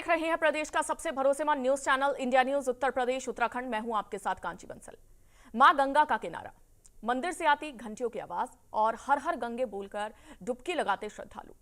देख रहे हैं प्रदेश का सबसे भरोसेमंद news channel India news Uttar Pradesh Uttarakhand. मैं हूं आपके साथ कांची बंसल। मां गंगा का किनारा, मंदिर से आती घंटियों की आवाज और हर हर गंगे बोलकर डुबकी लगाते श्रद्धालु।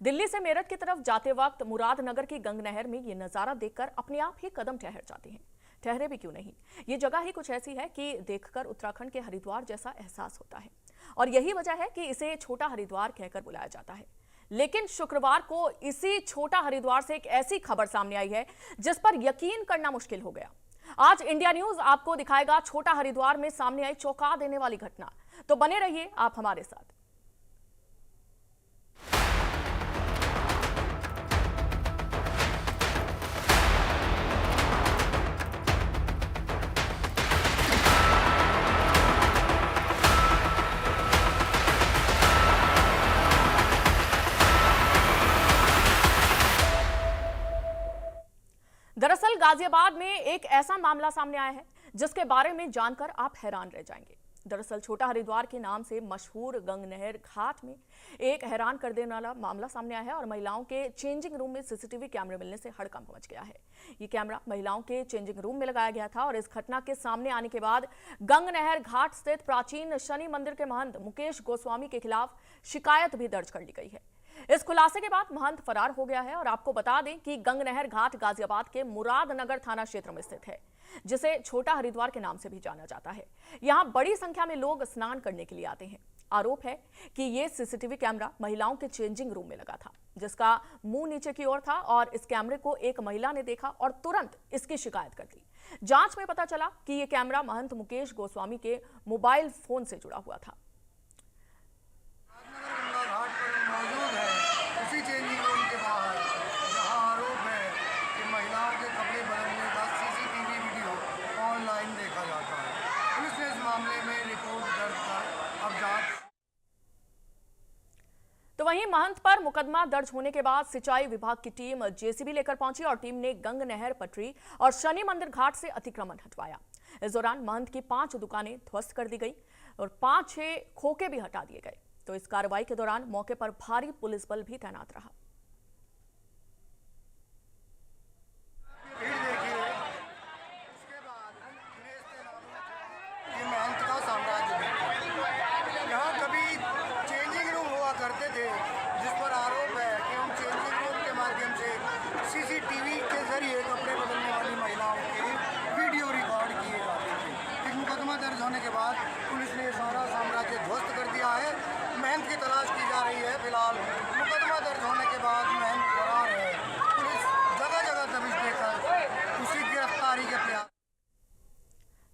दिल्ली से मेरठ की तरफ जाते वक्त मुरादनगर की गंग नहर में ये नजारा देखकर अपने आप ही कदम ठहर जाते हैं। ठहरे भी क्यों नहीं, ये जगह ही कुछ ऐसी है कि देखकर उत्तराखंड के हरिद्वार जैसा एहसास होता है। और यही वजह है कि इसे छोटा हरिद्वार कहकर बुलाया जाता है। लेकिन शुक्रवार को इसी छोटा हरिद्वार से एक ऐसी खबर सामने आई है जिस पर यकीन करना मुश्किल हो गया। आज इंडिया न्यूज आपको दिखाएगा छोटा हरिद्वार में सामने आई चौंका देने वाली घटना। तो बने रहिए आप हमारे साथ। दरअसल गाजियाबाद में एक ऐसा मामला सामने आया है जिसके बारे में जानकर आप हैरान रह जाएंगे। दरअसल छोटा हरिद्वार के नाम से मशहूर गंग नहर घाट में एक हैरान कर देने वाला मामला सामने आया है और महिलाओं के चेंजिंग रूम में सीसीटीवी कैमरे मिलने से हड़कंप मच गया है। ये कैमरा महिलाओं के चेंजिंग रूम में लगाया गया था और इस घटना के सामने आने के बाद गंग नहर घाट स्थित प्राचीन शनि मंदिर के महंत मुकेश गोस्वामी के खिलाफ शिकायत भी दर्ज कर ली गई है। इस खुलासे के बाद महंत फरार हो गया है और आपको बता दें कि गंग नहर घाट गाजियाबाद के मुरादनगर थाना क्षेत्र में स्थित है, जिसे छोटा हरिद्वार के नाम से भी जाना जाता है। यहां बड़ी संख्या में लोग स्नान करने के लिए आते हैं। आरोप है कि यह सीसीटीवी कैमरा महिलाओं के चेंजिंग रूम में लगा था, जिसका मुंह नीचे की ओर था और इस कैमरे को एक महिला ने देखा और तुरंत इसकी शिकायत कर दी। जांच में पता चला कि यह कैमरा महंत मुकेश गोस्वामी के मोबाइल फोन से जुड़ा हुआ था। तो वहीं महंत पर मुकदमा दर्ज होने के बाद सिंचाई विभाग की टीम जेसीबी लेकर पहुंची और टीम ने गंग नहर पटरी और शनि मंदिर घाट से अतिक्रमण हटवाया। इस दौरान महंत की 5 दुकानें ध्वस्त कर दी गई और 5-6 खोखे भी हटा दिए गए। तो इस कार्रवाई के दौरान मौके पर भारी पुलिस बल भी तैनात रहा। जिस पर आरोप है कि हम चेंजिंग रूम के माध्यम से सीसीटीवी के जरिए कपड़े बदलने वाली महिलाओं के वीडियो रिकॉर्ड किए जाते थे। एक मुकदमा दर्ज होने के बाद पुलिस ने सारा साम्राज्य ध्वस्त कर दिया है। महंत की तलाश की जा रही है। फिलहाल मुकदमा दर्ज होने के बाद महंत फरार है। पुलिस जगह जगह दबिश देकर उसकी गिरफ्तारी के प्रयास।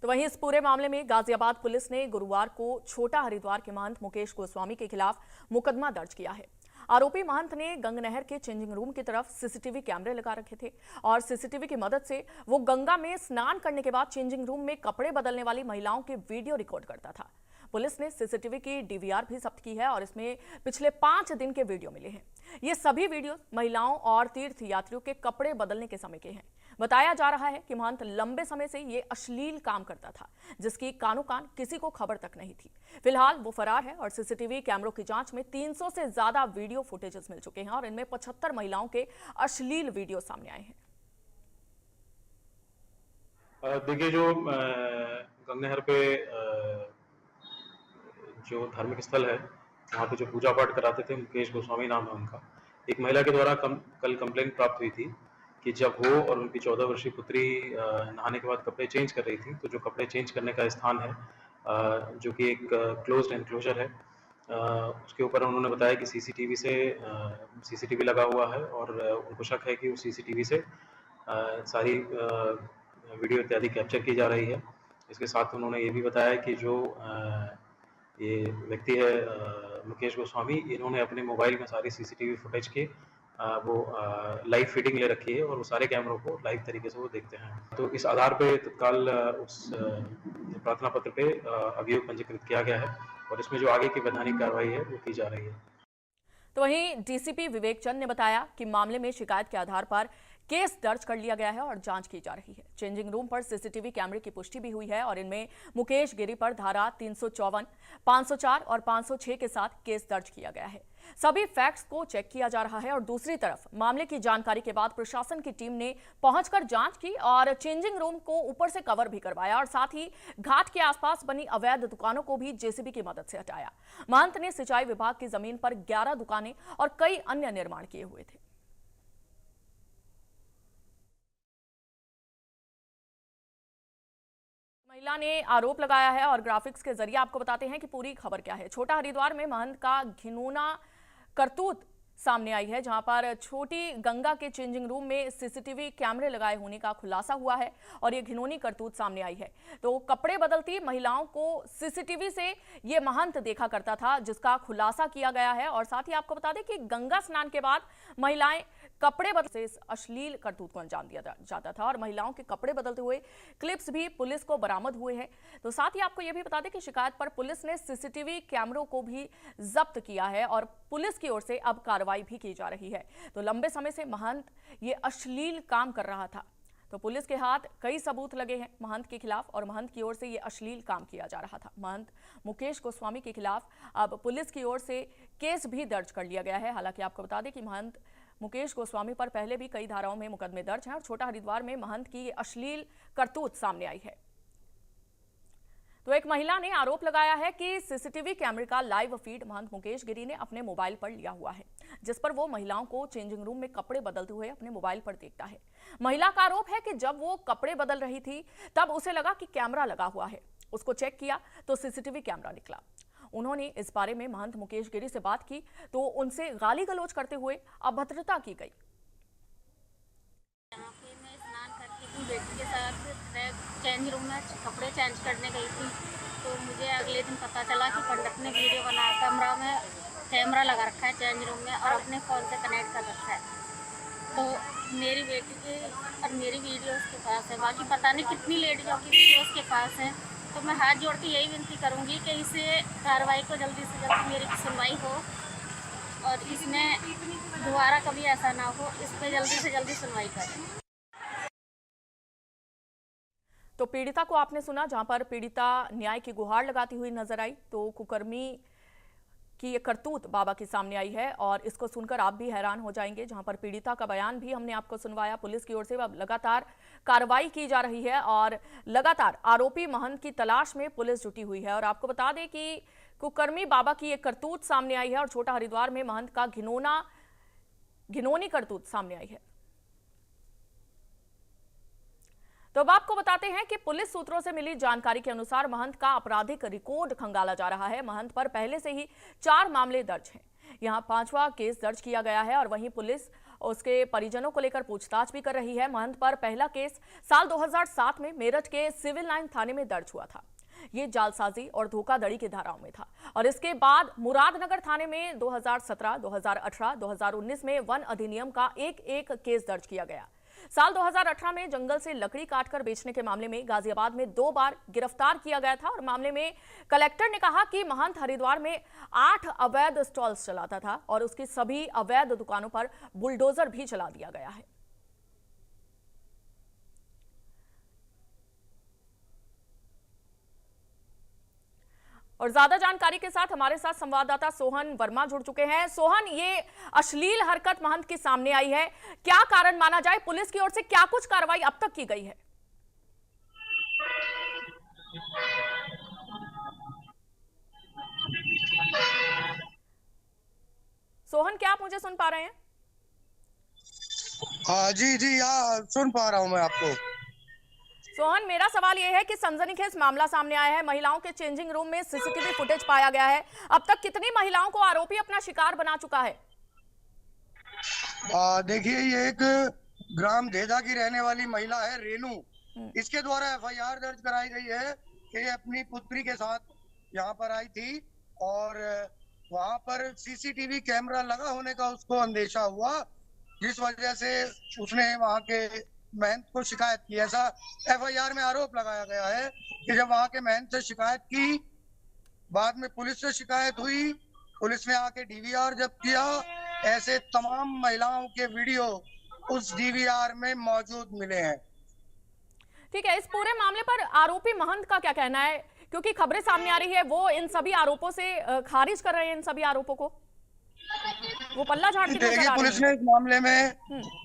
तो वहीं इस पूरे मामले में गाजियाबाद पुलिस ने गुरुवार को छोटा हरिद्वार के महंत मुकेश गोस्वामी के खिलाफ मुकदमा दर्ज किया है। आरोपी महंत ने गंग नहर के चेंजिंग रूम की तरफ सीसीटीवी कैमरे लगा रखे थे और सीसीटीवी की मदद से वो गंगा में स्नान करने के बाद चेंजिंग रूम में कपड़े बदलने वाली महिलाओं के वीडियो रिकॉर्ड करता था। पुलिस ने सीसीटीवी की डीवीआर भी जब्त की है और इसमें पिछले 5 दिन के वीडियो मिले हैं। ये सभी वीडियो महिलाओं और तीर्थ यात्रियों के कपड़े बदलने के समय के हैं। बताया जा रहा है कि महंत लंबे समय से ये अश्लील काम करता था, जिसकी कानो कान किसी को खबर तक नहीं थी। फिलहाल वो फरार है और सीसीटीवी कैमरों की जांच में 300 से ज्यादा वीडियो फुटेजेस मिल चुके हैं और इनमें 75 महिलाओं के अश्लील वीडियो सामने आए हैं। देखिए, जो गंग नहर पे जो धार्मिक स्थल है, वहाँ पे जो पूजा पाठ कराते थे, मुकेश गोस्वामी नाम है उनका। एक महिला के द्वारा कल कंप्लेंट प्राप्त हुई थी कि जब वो और उनकी 14 वर्षीय पुत्री नहाने के बाद कपड़े चेंज कर रही थी, तो जो कपड़े चेंज करने का स्थान है, जो कि एक क्लोज्ड एनक्लोजर है, उसके ऊपर उन्होंने बताया कि सीसीटीवी लगा हुआ है और उनको शक है कि उस सीसीटीवी से सारी वीडियो इत्यादि कैप्चर की जा रही है। इसके साथ उन्होंने ये भी बताया कि जो ये व्यक्ति है मुकेश गोस्वामी, इन्होंने अपने मोबाइल में सारी सीसीटीवी फुटेज की वो लाइव फीडिंग ले रखी है और वो सारे कैमरों को लाइव तरीके से वो देखते हैं। तो इस आधार पे तत्काल उस प्रार्थना पत्र पे अभियोग पंजीकृत किया गया है और इसमें जो आगे की वैधानिक कार्रवाई है वो की जा रही है। तो वहीं डीसीपी विवेक चंद ने बताया कि मामले में शिकायत के आधार पर केस दर्ज कर लिया गया है और जांच की जा रही है। चेंजिंग रूम पर सीसीटीवी कैमरे की पुष्टि भी हुई है और इनमें मुकेश गिरी पर धारा 354, 504 और 506 के साथ केस दर्ज किया गया है। सभी फैक्ट्स को चेक किया जा रहा है और दूसरी तरफ मामले की जानकारी के बाद प्रशासन की टीम ने पहुंचकर जांच की और चेंजिंग रूम को ऊपर से कवर भी करवाया और साथ ही घाट के आसपास बनी अवैध दुकानों को भी जेसीबी की मदद से हटाया। महंत ने सिंचाई विभाग की जमीन पर 11 दुकानें और कई अन्य निर्माण किए हुए थे। महिला ने आरोप लगाया है और ग्राफिक्स के जरिए आपको बताते हैं कि पूरी खबर क्या है। छोटा हरिद्वार में महंत का घिनौना करतूत सामने आई है, जहां पर छोटी गंगा के चेंजिंग रूम में सीसीटीवी कैमरे लगाए होने का खुलासा हुआ है और ये घिनौनी करतूत सामने आई है। तो कपड़े बदलती महिलाओं को सीसीटीवी से ये महंत देखा करता था, जिसका खुलासा किया गया है। और साथ ही आपको बता दें कि गंगा स्नान के बाद महिलाएं कपड़े बदल से इस अश्लील करतूत को अंजाम दिया जाता था और महिलाओं के कपड़े बदलते हुए क्लिप्स भी पुलिस को बरामद हुए हैं। तो साथ ही आपको यह भी बता दें कि शिकायत पर पुलिस ने सीसीटीवी कैमरों को भी जब्त किया है और पुलिस की ओर से अब कार्रवाई भी की जा रही है। तो लंबे समय से महंत ये अश्लील काम कर रहा था, तो पुलिस के हाथ कई सबूत लगे हैं महंत के खिलाफ और महंत की ओर से ये अश्लील काम किया जा रहा था। महंत मुकेश गोस्वामी के खिलाफ अब पुलिस की ओर से केस भी दर्ज कर लिया गया है। हालांकि आपको बता दें कि महंत मुकेश गोस्वामी पर पहले भी कई धाराओं में मुकदमे दर्ज हैं और छोटा हरिद्वार में महंत की ये अश्लील करतूत सामने आई है। तो एक महिला ने आरोप लगाया है कि सीसीटीवी कैमरे का लाइव फीड महंत मुकेश गिरी ने अपने मोबाइल पर लिया हुआ है, जिस पर वो महिलाओं को चेंजिंग रूम में कपड़े बदलते हुए अपने मोबाइल पर देखता है। महिला का आरोप है कि जब वो कपड़े बदल रही थी तब उसे लगा कि कैमरा लगा हुआ है। उसको चेक किया तो सीसीटीवी कैमरा निकला। उन्होंने इस बारे में महंत मुकेश गिरी से बात की तो उनसे गाली गलौज करते हुए अभद्रता की गई। यहाँ पे मैं स्नान करके अपनी बेटी के साथ चेंज रूम में कपड़े चेंज करने गई थी, तो मुझे अगले दिन पता चला कि पंडित ने वीडियो बनाया, कमरा में कैमरा लगा रखा है चेंज रूम में और अपने फ़ोन से कनेक्ट कर रखा है। तो मेरी बेटी की और मेरी वीडियो उसके पास है, बाकी पता नहीं कितनी लेडीज़ों की वीडियो उसके पास है। तो मैं हाथ जोड़ के यही विनती करूंगी कि इसे कार्रवाई को जल्दी से जल्दी मेरी सुनवाई हो और इसमें दोबारा कभी ऐसा ना हो, इस पर जल्दी से जल्दी सुनवाई करें। तो पीड़िता को आपने सुना, जहां पर पीड़िता न्याय की गुहार लगाती हुई नजर आई। तो कुकर्मी की ये करतूत बाबा की सामने आई है और इसको सुनकर आप भी हैरान हो जाएंगे। जहां पर पीड़िता का बयान भी हमने आपको सुनवाया। पुलिस की ओर से अब लगातार कार्रवाई की जा रही है और लगातार आरोपी महंत की तलाश में पुलिस जुटी हुई है। और आपको बता दें कि कुकर्मी बाबा की ये करतूत सामने आई है और छोटा हरिद्वार में महंत का घिनौनी करतूत सामने आई है। तो अब आपको बताते हैं कि पुलिस सूत्रों से मिली जानकारी के अनुसार महंत का आपराधिक रिकॉर्ड खंगाला जा रहा है। महंत पर पहले से ही 4 मामले दर्ज हैं। यहां 5वां केस दर्ज किया गया है और वहीं पुलिस उसके परिजनों को लेकर पूछताछ भी कर रही है। महंत पर पहला केस साल 2007 में मेरठ के सिविल लाइन थाने में दर्ज हुआ था। ये जालसाजी और धोखाधड़ी की धाराओं में था और इसके बाद मुरादनगर थाने में 2017, 2018, 2019 में वन अधिनियम का एक केस दर्ज किया गया। साल 2018 में जंगल से लकड़ी काटकर बेचने के मामले में गाजियाबाद में 2 बार गिरफ्तार किया गया था और मामले में कलेक्टर ने कहा कि महंत हरिद्वार में 8 अवैध स्टॉल्स चलाता था और उसकी सभी अवैध दुकानों पर बुलडोजर भी चला दिया गया है। और ज्यादा जानकारी के साथ हमारे साथ संवाददाता सोहन वर्मा जुड़ चुके हैं। सोहन, ये अश्लील हरकत महंत के सामने आई है, क्या कारण माना जाए? पुलिस की ओर से क्या कुछ कार्रवाई अब तक की गई है? सोहन, क्या आप मुझे सुन पा रहे हैं? जी सुन पा रहा हूं मैं आपको। सोहन, मेरा सवाल यह है कि सनसनीखेज मामला सामने आया है। महिलाओं के चेंजिंग रूम में सीसीटीवी फुटेज पाया गया है। अब तक कितनी महिलाओं को आरोपी अपना शिकार बना चुका है? देखिए, ये एक ग्राम देदा की रहने वाली महिला है, रेनू। इसके द्वारा एफआईआर दर्ज कराई गई है कि अपनी पुत्री के साथ यहाँ पर आई थी और वहाँ पर सीसीटीवी कैमरा लगा होने का उसको अंदेशा हुआ, जिस वजह से उसने वहाँ के महंत को शिकायत की। ऐसा एफआईआर में आरोप लगाया गया है कि जब वहां के महंत से शिकायत की, बाद में पुलिस से शिकायत हुई, पुलिस ने आके डीवीआर जब्त किया। ऐसे तमाम महिलाओं के वीडियो उस डीवीआर में मौजूद मिले हैं। ठीक है, इस पूरे मामले पर आरोपी महंत का क्या कहना है? क्योंकि खबरें सामने आ रही है वो इन सभी आरोपों से खारिज कर रहे हैं इन सभी आरोपों को। वो पल्ला झाड़ती नजर देखिए, आ पुलिस रही ने है। इस मामले में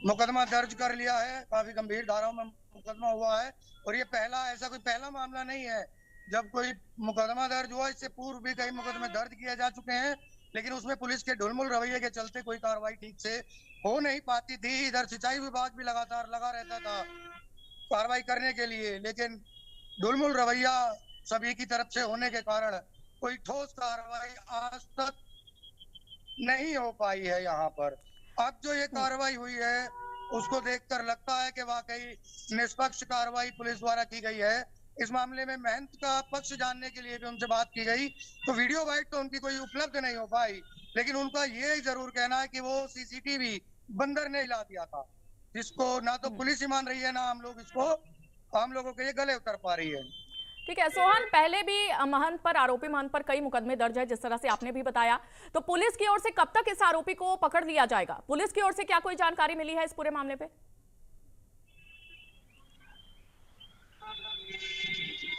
मुकदमा दर्ज कर लिया है, काफी गंभीर धाराओं में मुकदमा हुआ है, और ये ऐसा कोई पहला मामला नहीं है जब कोई मुकदमा दर्ज हुआ। इससे पूर्व भी कई मुकदमे दर्ज किए जा चुके हैं, लेकिन उसमें पुलिस के ढुलमुल रवैये के चलते कोई कार्रवाई ठीक से हो नहीं पाती थी। इधर सिंचाई विभाग भी लगातार लगा रहता था कार्रवाई करने के लिए, लेकिन ढुलमुल रवैया सभी की तरफ से होने के कारण कोई ठोस कार्रवाई आज तक नहीं हो पाई है यहाँ पर। अब जो ये कार्रवाई हुई है उसको देखकर लगता है कि वाकई निष्पक्ष कार्रवाई पुलिस द्वारा की गई है। इस मामले में महंत का पक्ष जानने के लिए भी उनसे बात की गई तो वीडियो वाइट तो उनकी कोई उपलब्ध नहीं हो पाई, लेकिन उनका ये जरूर कहना है कि वो सीसीटीवी बंदर ने हिला दिया था, जिसको ना तो पुलिस ही मान रही है, ना हम लोगों के ये गले उतर पा रही है। ठीक है सोहन, पहले भी आरोपी महंत पर कई मुकदमे दर्ज है, जिस तरह से आपने भी बताया, तो पुलिस की ओर से कब तक इस आरोपी को पकड़ लिया जाएगा? पुलिस की ओर से क्या कोई जानकारी मिली है इस पूरे मामले पे?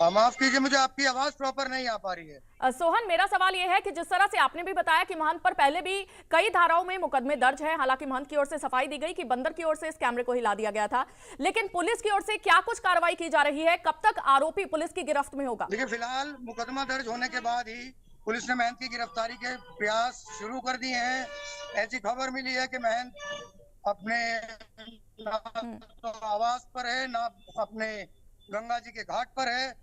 माफ कीजिए, मुझे आपकी आवाज प्रॉपर नहीं आ पा रही है। सोहन, मेरा सवाल यह है कि जिस तरह से आपने भी बताया कि महंत पर पहले भी कई धाराओं में मुकदमे दर्ज हैं, हालांकि महंत की ओर से सफाई दी गई कि बंदर की ओर से इस कैमरे को हिला दिया गया था, लेकिन पुलिस की ओर से क्या कुछ कार्रवाई की जा रही है? कब तक आरोपी पुलिस की गिरफ्त में होगा? देखिए, फिलहाल मुकदमा दर्ज होने के बाद ही पुलिस ने महंत की गिरफ्तारी के प्रयास शुरू कर दिए हैं। ऐसी खबर मिली है कि महंत अपने ना तो आवास पर है, ना अपने गंगा जी के घाट पर है,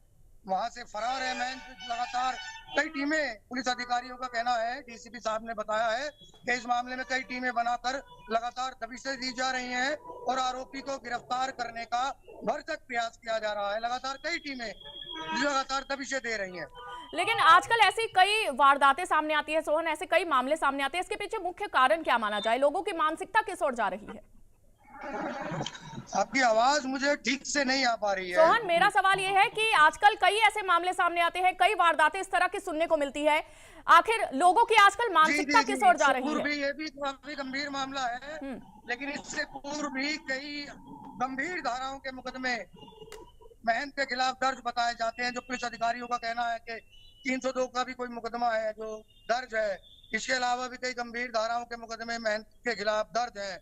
वहां से फरार है महंत। लगातार कई टीमें, पुलिस अधिकारियों का कहना है, डीसीपी साहब ने बताया है कि इस मामले में कई टीमें बनाकर लगातार दबिशें दी जा रही हैं और आरोपी को गिरफ्तार करने का भरसक प्रयास किया जा रहा है। लगातार कई टीमें लगातार दबिशें दे रही हैं। लेकिन आजकल ऐसी कई वारदातें सामने आती है सोहन, ऐसे कई मामले सामने आते हैं, इसके पीछे मुख्य कारण क्या माना जाए? लोगों की मानसिकता किस ओर जा रही है? आपकी आवाज मुझे ठीक से नहीं आ पा रही है। सोहन, मेरा सवाल यह है कि आजकल कई ऐसे मामले सामने आते हैं, कई वारदातें इस तरह की सुनने को मिलती है, आखिर लोगों की आजकल मानसिकता किस ओर जा रही है? ये भी काफी गंभीर मामला है, लेकिन इससे पूर्व भी कई गंभीर धाराओं के मुकदमे महंत के खिलाफ दर्ज बताए जाते हैं, जो पुलिस अधिकारियों का कहना है कि 302 का भी कोई मुकदमा है जो दर्ज है। इसके अलावा भी कई गंभीर धाराओं के मुकदमे महंत के खिलाफ दर्ज है।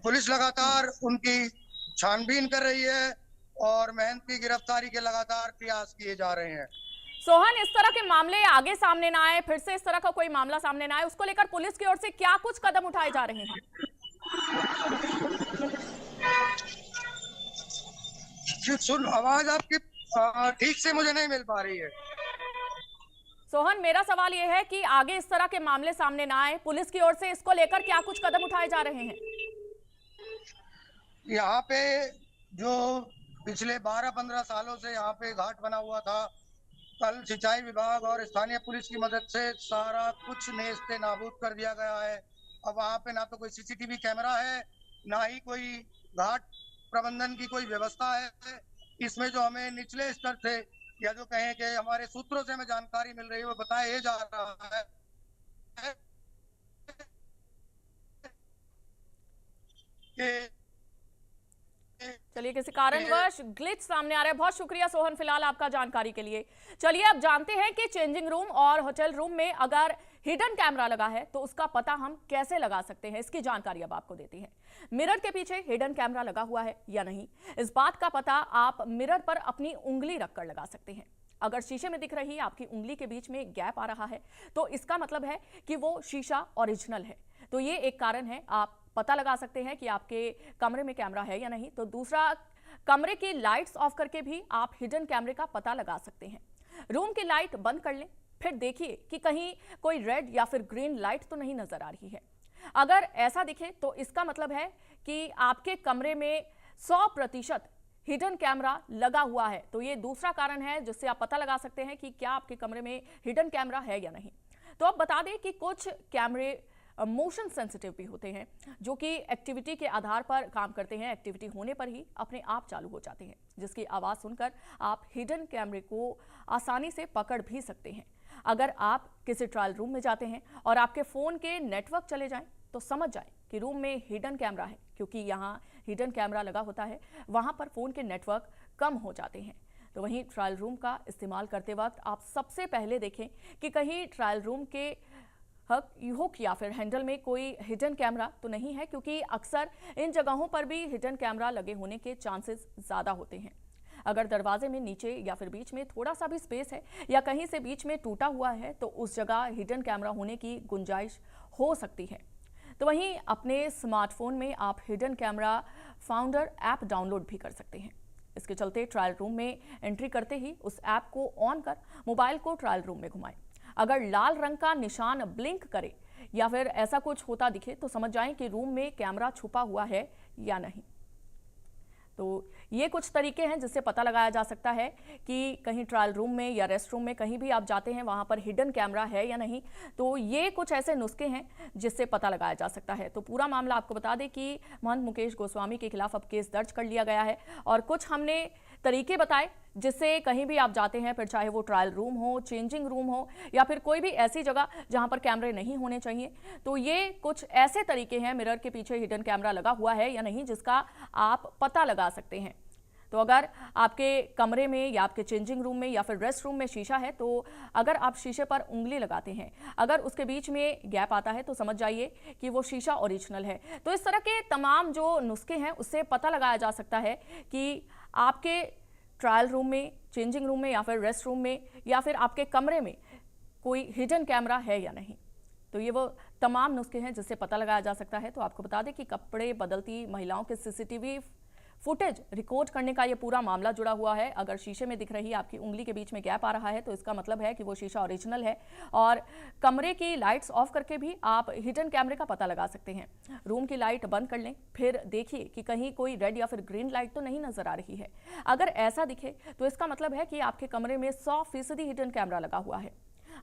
पुलिस लगातार उनकी छानबीन कर रही है और महंत की गिरफ्तारी के लगातार प्रयास किए जा रहे हैं। सोहन, इस तरह के मामले आगे सामने ना आए, फिर से इस तरह का कोई मामला सामने ना आए, उसको लेकर पुलिस की ओर से क्या कुछ कदम उठाए जा रहे हैं? आवाज आपकी ठीक से मुझे नहीं मिल पा रही है। सोहन, मेरा सवाल यह है कि आगे इस तरह के मामले सामने ना आए, पुलिस की ओर से इसको लेकर क्या कुछ कदम उठाए जा रहे हैं? यहाँ पे जो पिछले 12-15 सालों से यहाँ पे घाट बना हुआ था, कल सिंचाई विभाग और स्थानीय पुलिस की मदद से सारा कुछ नेस्ते नाबूद कर दिया गया है। अब वहाँ पे ना तो कोई सीसीटीवी कैमरा है, ना ही कोई घाट प्रबंधन की कोई व्यवस्था है। इसमें जो हमें निचले स्तर से या जो कहें कि हमारे सूत्रों से हमें जानकारी मिल रही है, वो बताया जा रहा है कि चलिए, किसी कारणवश ग्लिच सामने आ रहा है। बहुत शुक्रिया सोहन फिलहाल आपका जानकारी के लिए। चलिए, अब जानते हैं कि चेंजिंग रूम और होटल रूम में अगर हिडन कैमरा लगा है तो उसका पता हम कैसे लगा सकते हैं, इसकी जानकारी अब आपको देती हैं। मिरर के पीछे हिडन कैमरा लगा हुआ है या नहीं, इस बात का पता आप मिरर पर अपनी उंगली रखकर लगा सकते हैं। अगर शीशे में दिख रही आपकी उंगली के बीच में गैप आ रहा है तो इसका मतलब है कि वो शीशा ओरिजिनल है, तो ये एक कारण है, आप पता लगा सकते हैं कि आपके कमरे में कैमरा है या नहीं। तो दूसरा, कमरे की लाइट्स ऑफ करके भी आप हिडन कैमरे का पता लगा सकते हैं। रूम की लाइट बंद कर लें, फिर देखिए कि कहीं कोई रेड या फिर ग्रीन लाइट तो नहीं नजर आ रही है। अगर ऐसा दिखे तो इसका मतलब है कि आपके कमरे में 100% हिडन कैमरा लगा हुआ है। तो ये दूसरा कारण है जिससे आप पता लगा सकते हैं कि क्या आपके कमरे में हिडन कैमरा है या नहीं। तो अब बता दें कि कुछ कैमरे मोशन सेंसिटिव भी होते हैं, जो कि एक्टिविटी के आधार पर काम करते हैं, एक्टिविटी होने पर ही अपने आप चालू हो जाते हैं, जिसकी आवाज़ सुनकर आप हिडन कैमरे को आसानी से पकड़ भी सकते हैं। अगर आप किसी ट्रायल रूम में जाते हैं और आपके फ़ोन के नेटवर्क चले जाएं तो समझ जाएं कि रूम में हिडन कैमरा है, क्योंकि यहाँ हिडन कैमरा लगा होता है, वहाँ पर फ़ोन के नेटवर्क कम हो जाते हैं। तो वहीं ट्रायल रूम का इस्तेमाल करते वक्त आप सबसे पहले देखें कि कहीं ट्रायल रूम के हुक या फिर हैंडल में कोई हिडन कैमरा तो नहीं है, क्योंकि अक्सर इन जगहों पर भी हिडन कैमरा लगे होने के चांसेस ज़्यादा होते हैं। अगर दरवाजे में नीचे या फिर बीच में थोड़ा सा भी स्पेस है या कहीं से बीच में टूटा हुआ है तो उस जगह हिडन कैमरा होने की गुंजाइश हो सकती है। तो वहीं अपने स्मार्टफोन में आप hidden camera founder app download भी कर सकते हैं। इसके चलते ट्रायल रूम में एंट्री करते ही उस ऐप को ऑन कर मोबाइल को ट्रायल रूम में घुमाएं। अगर लाल रंग का निशान ब्लिंक करे या फिर ऐसा कुछ होता दिखे तो समझ जाएं कि रूम में कैमरा छुपा हुआ है या नहीं। तो ये कुछ तरीके हैं जिससे पता लगाया जा सकता है कि कहीं ट्रायल रूम में या रेस्ट रूम में कहीं भी आप जाते हैं वहां पर हिडन कैमरा है या नहीं। तो ये कुछ ऐसे नुस्खे हैं जिससे पता लगाया जा सकता है। तो पूरा मामला आपको बता दें कि महंत मुकेश गोस्वामी के खिलाफ अब केस दर्ज कर लिया गया है और कुछ हमने तरीके बताए जिससे कहीं भी आप जाते हैं, फिर चाहे वो ट्रायल रूम हो, चेंजिंग रूम हो या फिर कोई भी ऐसी जगह जहां पर कैमरे नहीं होने चाहिए, तो ये कुछ ऐसे तरीके हैं मिरर के पीछे हिडन कैमरा लगा हुआ है या नहीं जिसका आप पता लगा सकते हैं। तो अगर आपके कमरे में या आपके चेंजिंग रूम में या फिर रेस्ट रूम में शीशा है तो अगर आप शीशे पर उंगली लगाते हैं, अगर उसके बीच में गैप आता है तो समझ जाइए कि वो शीशा ओरिजिनल है। तो इस तरह के तमाम जो नुस्खे हैं उससे पता लगाया जा सकता है कि आपके ट्रायल रूम में, चेंजिंग रूम में या फिर रेस्ट रूम में या फिर आपके कमरे में कोई हिडन कैमरा है या नहीं। तो ये वो तमाम नुस्खे हैं जिससे पता लगाया जा सकता है। तो आपको बता दें कि कपड़े बदलती महिलाओं के सीसीटीवी फुटेज रिकॉर्ड करने का ये पूरा मामला जुड़ा हुआ है। अगर शीशे में दिख रही आपकी उंगली के बीच में गैप आ रहा है तो इसका मतलब है कि वो शीशा ओरिजिनल है। और कमरे की लाइट्स ऑफ करके भी आप हिडन कैमरे का पता लगा सकते हैं। रूम की लाइट बंद कर लें, फिर देखिए कि कहीं कोई रेड या फिर ग्रीन लाइट तो नहीं नजर आ रही है। अगर ऐसा दिखे तो इसका मतलब है कि आपके कमरे में 100% हिडन कैमरा लगा हुआ है।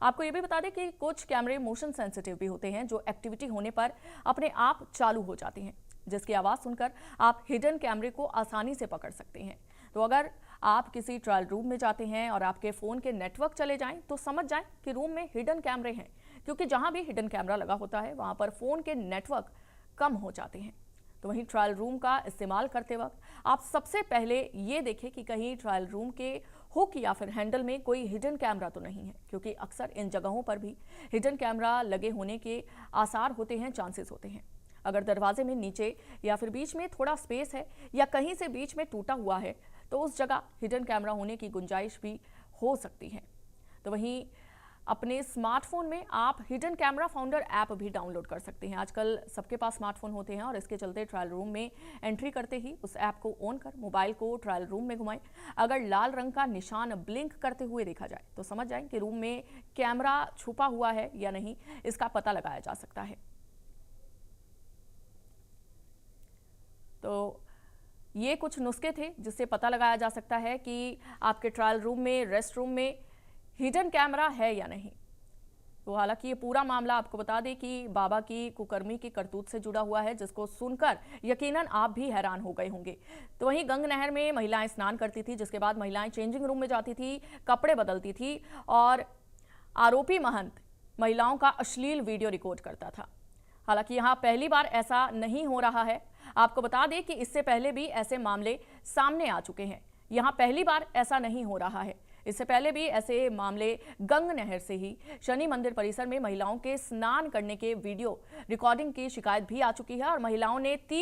आपको ये भी बता दें कि कुछ कैमरे मोशन सेंसिटिव भी होते हैं जो एक्टिविटी होने पर अपने आप चालू हो जाते हैं, जिसकी आवाज़ सुनकर आप हिडन कैमरे को आसानी से पकड़ सकते हैं। तो अगर आप किसी ट्रायल रूम में जाते हैं और आपके फ़ोन के नेटवर्क चले जाएं तो समझ जाएं कि रूम में हिडन कैमरे हैं, क्योंकि जहां भी हिडन कैमरा लगा होता है वहां पर फ़ोन के नेटवर्क कम हो जाते हैं। तो वहीं ट्रायल रूम का इस्तेमाल करते वक्त आप सबसे पहले ये देखें कि कहीं ट्रायल रूम के हुक या फिर हैंडल में कोई हिडन कैमरा तो नहीं है, क्योंकि अक्सर इन जगहों पर भी हिडन कैमरा लगे होने के आसार होते हैं, चांसेस होते हैं। अगर दरवाजे में नीचे या फिर बीच में थोड़ा स्पेस है या कहीं से बीच में टूटा हुआ है तो उस जगह हिडन कैमरा होने की गुंजाइश भी हो सकती है। तो वहीं अपने स्मार्टफोन में आप हिडन कैमरा फाउंडर ऐप भी डाउनलोड कर सकते हैं। आजकल सबके पास स्मार्टफोन होते हैं और इसके चलते ट्रायल रूम में एंट्री करते ही उस ऐप को ऑन कर मोबाइल को ट्रायल रूम में घुमाएं। अगर लाल रंग का निशान ब्लिंक करते हुए देखा जाए तो समझ जाएं कि रूम में कैमरा छुपा हुआ है या नहीं, इसका पता लगाया जा सकता है। तो ये कुछ नुस्खे थे जिससे पता लगाया जा सकता है कि आपके ट्रायल रूम में, रेस्ट रूम में हिडन कैमरा है या नहीं। तो हालांकि ये पूरा मामला आपको बता दें कि बाबा की कुकर्मी की करतूत से जुड़ा हुआ है, जिसको सुनकर यकीनन आप भी हैरान हो गए होंगे। तो वहीं गंग नहर में महिलाएं स्नान करती थी, जिसके बाद महिलाएं चेंजिंग रूम में जाती थी, कपड़े बदलती थी और आरोपी महंत महिलाओं का अश्लील वीडियो रिकॉर्ड करता था। हालांकि यहाँ पहली बार ऐसा नहीं हो रहा है। आपको बता दें कि इससे पहले भी ऐसे मामले सामने आ चुके हैं। यहाँ पहली बार ऐसा नहीं हो रहा है। इससे पहले भी ऐसे मामले गंग नहर से ही शनि मंदिर परिसर में महिलाओं के स्नान करने के वीडियो रिकॉर्डिंग की शिकायत भी आ चुकी है और महिलाओं ने 3